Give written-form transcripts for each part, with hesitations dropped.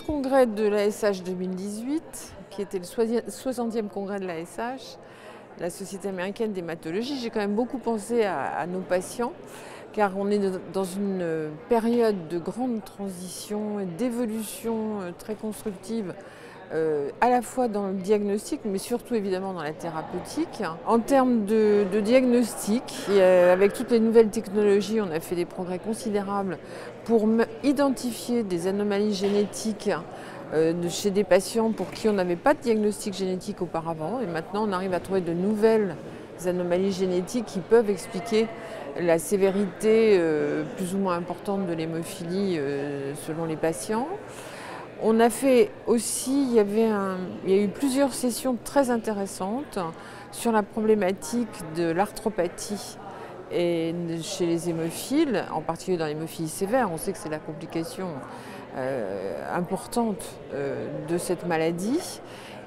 congrès de l'ASH 2018, qui était le 60e congrès de l'ASH, la Société américaine d'hématologie, j'ai quand même beaucoup pensé à nos patients, car on est dans une période de grande transition et d'évolution très constructive, à la fois dans le diagnostic, mais surtout évidemment dans la thérapeutique. En termes de diagnostic, avec toutes les nouvelles technologies, on a fait des progrès considérables pour identifier des anomalies génétiques chez des patients pour qui on n'avait pas de diagnostic génétique auparavant. Et maintenant, on arrive à trouver de nouvelles anomalies génétiques qui peuvent expliquer la sévérité plus ou moins importante de l'hémophilie selon les patients. On a fait aussi, il y a eu plusieurs sessions très intéressantes sur la problématique de l'arthropathie et chez les hémophiles, en particulier dans l'hémophilie sévère. On sait que c'est la complication importante de cette maladie.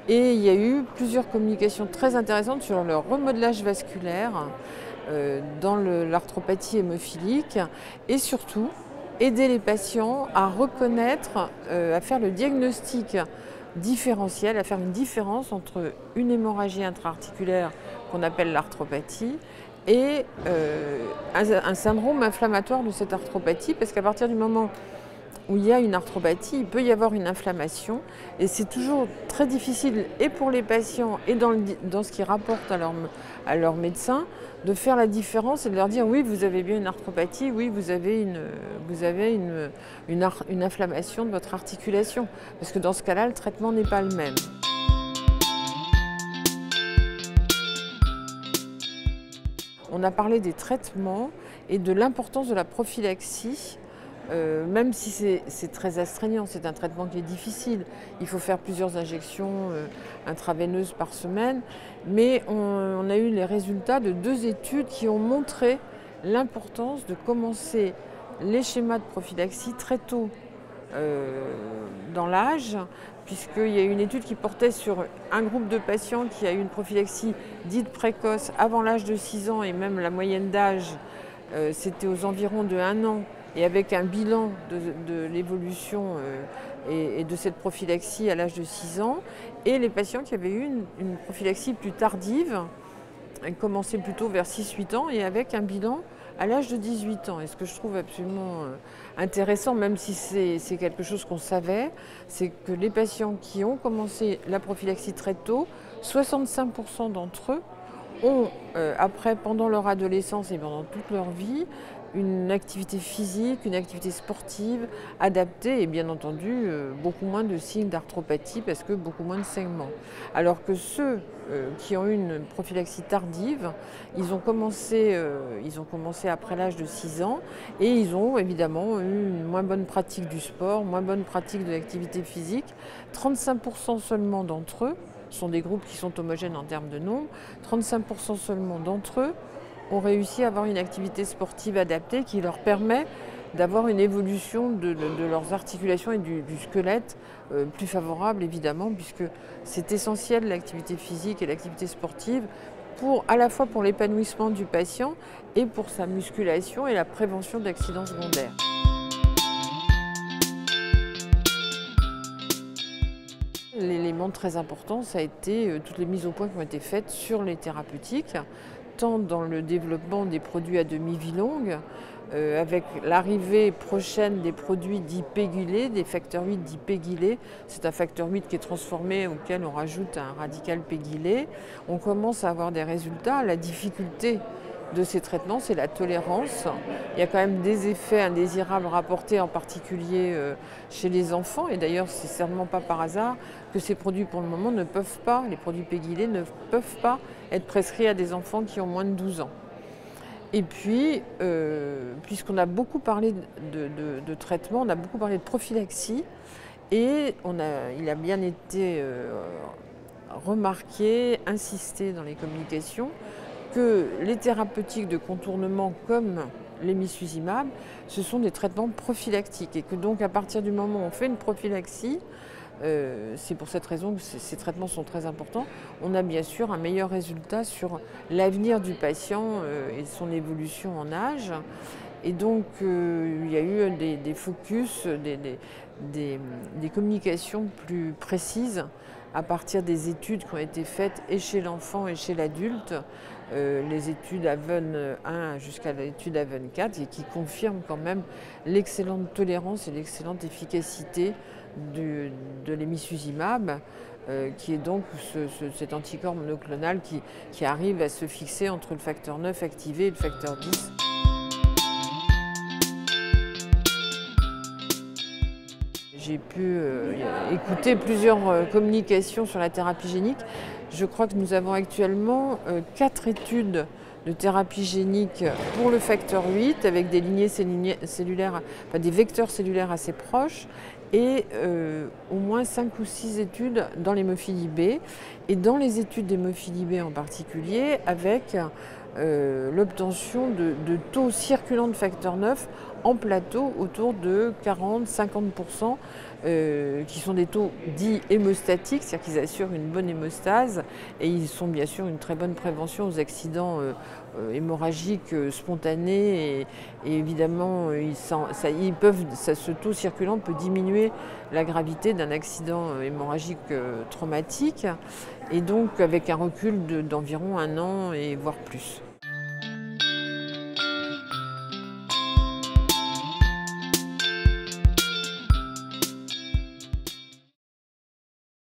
Et il y a eu plusieurs communications très intéressantes sur le remodelage vasculaire dans l'arthropathie hémophilique et surtout aider les patients à reconnaître, à faire le diagnostic différentiel, à faire une différence entre une hémorragie intra-articulaire qu'on appelle l'arthropathie et un syndrome inflammatoire de cette arthropathie, parce qu'à partir du moment où il y a une arthropathie, il peut y avoir une inflammation et c'est toujours très difficile et pour les patients et dans ce qu'ils rapportent à leur médecin de faire la différence et de leur dire oui, vous avez bien une arthropathie, oui, vous avez une inflammation de votre articulation, parce que dans ce cas-là, le traitement n'est pas le même. On a parlé des traitements et de l'importance de la prophylaxie. Même si c'est très astreignant, c'est un traitement qui est difficile. Il faut faire plusieurs injections intraveineuses par semaine. Mais on a eu les résultats de 2 études qui ont montré l'importance de commencer les schémas de prophylaxie très tôt dans l'âge, puisqu'il y a une étude qui portait sur un groupe de patients qui a eu une prophylaxie dite précoce avant l'âge de 6 ans, et même la moyenne d'âge, c'était aux environs de 1 an. Et avec un bilan de l'évolution et de cette prophylaxie à l'âge de 6 ans, et les patients qui avaient eu une prophylaxie plus tardive, commencé plutôt vers 6-8 ans, et avec un bilan à l'âge de 18 ans. Et ce que je trouve absolument intéressant, même si c'est quelque chose qu'on savait, c'est que les patients qui ont commencé la prophylaxie très tôt, 65% d'entre eux ont, après, pendant leur adolescence et pendant toute leur vie, une activité physique, une activité sportive adaptée et bien entendu beaucoup moins de signes d'arthropathie parce que beaucoup moins de saignements. Alors que ceux qui ont eu une prophylaxie tardive, ils ont commencé après l'âge de 6 ans et ils ont évidemment eu une moins bonne pratique du sport, moins bonne pratique de l'activité physique. 35% seulement d'entre eux, ce sont des groupes qui sont homogènes en termes de nombre, 35% seulement d'entre eux ont réussi à avoir une activité sportive adaptée qui leur permet d'avoir une évolution de leurs articulations et du squelette plus favorable évidemment, puisque c'est essentiel l'activité physique et l'activité sportive à la fois pour l'épanouissement du patient et pour sa musculation et la prévention d'accidents secondaires. L'élément très important, ça a été toutes les mises au point qui ont été faites sur les thérapeutiques, tant dans le développement des produits à demi-vie longue, avec l'arrivée prochaine des produits dits pégylés, des facteurs 8 dits pégylés. C'est un facteur 8 qui est transformé auquel on rajoute un radical pégylé. On commence à avoir des résultats. La difficulté de ces traitements, c'est la tolérance. Il y a quand même des effets indésirables rapportés, en particulier chez les enfants. Et d'ailleurs, c'est certainement pas par hasard que ces produits, pour le moment, les produits pégylés ne peuvent pas être prescrits à des enfants qui ont moins de 12 ans. Et puis, puisqu'on a beaucoup parlé de traitement, on a beaucoup parlé de prophylaxie, et il a bien été remarqué, insisté dans les communications, que les thérapeutiques de contournement comme l'hémicizumab, ce sont des traitements prophylactiques et que donc à partir du moment où on fait une prophylaxie, c'est pour cette raison que ces traitements sont très importants, on a bien sûr un meilleur résultat sur l'avenir du patient et son évolution en âge. Et donc il y a eu des focus, des communications plus précises à partir des études qui ont été faites et chez l'enfant et chez l'adulte, les études Haven 1 jusqu'à l'étude Haven 4, et qui confirment quand même l'excellente tolérance et l'excellente efficacité de l'emicizumab, qui est donc cet anticorps monoclonal qui arrive à se fixer entre le facteur 9 activé et le facteur 10. J'ai pu écouter plusieurs communications sur la thérapie génique. Je crois que nous avons actuellement 4 études de thérapie génique pour le facteur 8 avec des lignées cellulaires, enfin des vecteurs cellulaires assez proches, et au moins 5 ou 6 études dans l'hémophilie B, et dans les études d'hémophilie B en particulier avec l'obtention de taux circulants de facteur 9 en plateau autour de 40-50%, qui sont des taux dits hémostatiques, c'est-à-dire qu'ils assurent une bonne hémostase, et ils sont bien sûr une très bonne prévention aux accidents hémorragiques spontanés, et évidemment ce taux circulant peut diminuer la gravité d'un accident hémorragique traumatique, et donc avec un recul d'environ 1 an et voire plus.